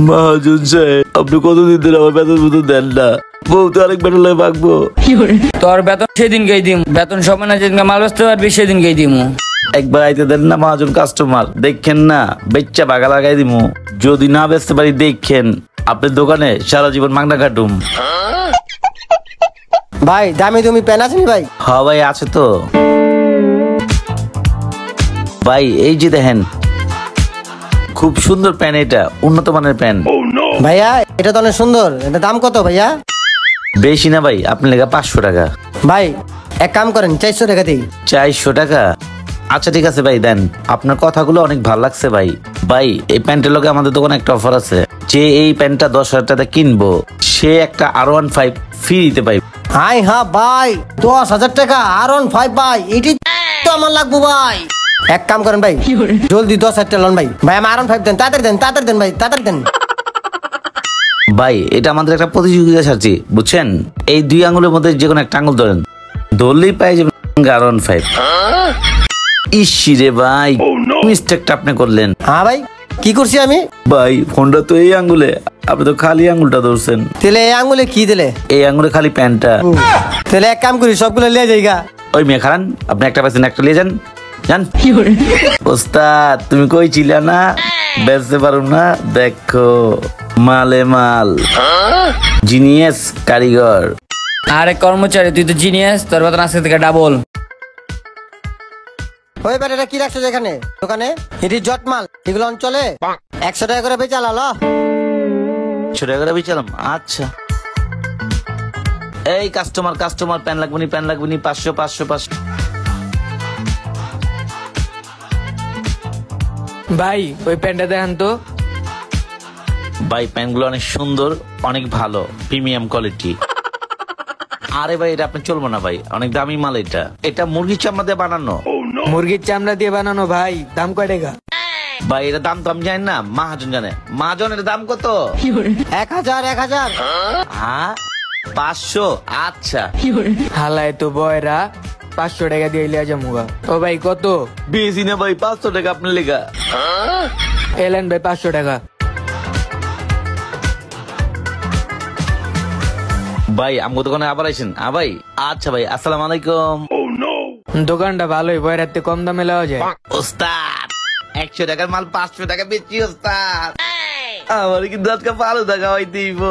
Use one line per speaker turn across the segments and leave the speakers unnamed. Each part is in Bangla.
মহাজন সাহেব, আপনি কতদিন ধরে আমার বেতন মতো দেন না? বউ তো আরেক বেতন লাগে মাগবো।
তোর বেতন সেদিনকেই দিম, বেতন সময় না যেদিন মাল বেচতে পারবি সেদিনকেই দিমু।
একবার আইতে দেন না মহাজন, কাস্টমার দেখেন না, বেচ্চা বাগা লাগাই দিমু। যদি না বেচতে পারি দেখেন আপনার দোকানে সারা জীবন মাগনা কাটুম।
ভাই দামি তুমি প্যান আছে নি ভাই?
হ্যাঁ ভাই আছে তো ভাই, এই যে দেখেন খুব সুন্দর প্যান, এটা উন্নত মানের প্যান।
ভাইয়া এটা তো অনেক সুন্দর, এটা দাম কত ভাইয়া?
বেশি না ভাই, আপনি লেগা 500 টাকা।
ভাই এক কাম করেন 400 টাকা দিই।
400 টাকা? আচ্ছা ঠিক আছে ভাই, দেন। আপনার কথাগুলো অনেক ভালো লাগছে ভাই। ভাই এই প্যান্টের লগে আমাদের দোকানে একটা অফার আছে, যে এই প্যান্টটা 10,000 টাকা কিনবো সে একটা R15 ফ্রি দিতে পাই।
হাই হ্যাঁ ভাই, 10,000 টাকা R15 ভাই, এটি তো আমার লাগবো ভাই। এক কাম করেন ভাই, জলদি 10,000 টাকা লোন ভাই। ভাই আমার R15 দেন, তাড়াতাড়ি দেন, তাড়াতাড়ি দেন ভাই, তাড়াতাড়ি দেন।
ভাই এটা আমাদের একটা প্রতিযোগিতা ছাড়ছি বুঝছেন, এই 2 আঙ্গুলের মধ্যে যে কোনো একটা আঙ্গুল ধরেন, ধরলেই পাই যাবেন R15। ইসি রে ভাই, মিস্টেকটা আপনি করলেন।
হ্যাঁ ভাই কি করছি আমি?
ভাই ফোনটা তো এই আঙ্গুলে, আপনি তো খালি আঙ্গুলটা ধরছেন।
তেলে এই আঙ্গুলে কি দিলে?
এই আঙ্গুলে খালি প্যান্টটা।
তাহলে এক কাম করি, সবগুলো লিয়ে যাইগা।
ওই মেয়ে খারান, আপনি একটা পাইছেন, একটা নিয়ে যান যান। ওস্তাদ তুমি কই ছিলা না, বেচতে পারুম না, দেখো মালে মাল, জিনিয়াস কারিগর।
আরে কর্মচারী তুই তো জিনিয়াস, তোর বেতন আজকে থেকে ডাবল।
ওই ব্যাটাটা কি রাখছো এখানে দোকানে? এটি জটমাল, এগুলো চলে 100 টাকা করে বেচা লালো।
100 টাকা করে বেচালাম, আচ্ছা। এই কাস্টমার কাস্টমার, প্যান লাগবে নি, প্যান লাগবে নি, 500 500 500।
ভাই ওই প্যান্টটা দেখান তো।
ভাই প্যান্টগুলো অনেক সুন্দর, অনেক ভালো, প্রিমিয়াম কোয়ালিটি। আরে ভাই এটা আপনি চলবো না ভাই, অনেক দামি মাল এটা, এটা মুরগির চামড়া দিয়ে বানানো।
মুরগির চামড়া দিয়ে বানানো ভাই, দাম কয় টাকা?
ভাই এটা দাম তো আমি জানি না, মহাজন জানে। মহাজন এর দাম কত?
1000 1000।
হ্যাঁ 500, আচ্ছা।
হালায় তো বয়রা 500 টাকা দিয়ে লিয়া যামুগা। ও ভাই কত?
বেশি না ভাই, 500 টাকা আপনার লেগা।
এলেন ভাই 500 টাকা।
ভাই আমগো দোকানে আবার আইসেন। ভাই আচ্ছা ভাই, আসসালামু আলাইকুম।
দোকানটা ভালোই, বয়রাতে কম দামে লওয়া যায়।
ওস্তাদ 100 টাকার মাল 500 টাকা বেচি ওস্তাদ, আমার কিন্তু আজকে ভালো টাকা হইতে দিব।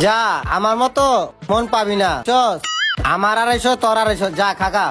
যা আমার মতো মন পাবি না, চস আমার 250 তোর 250, যা খাকা।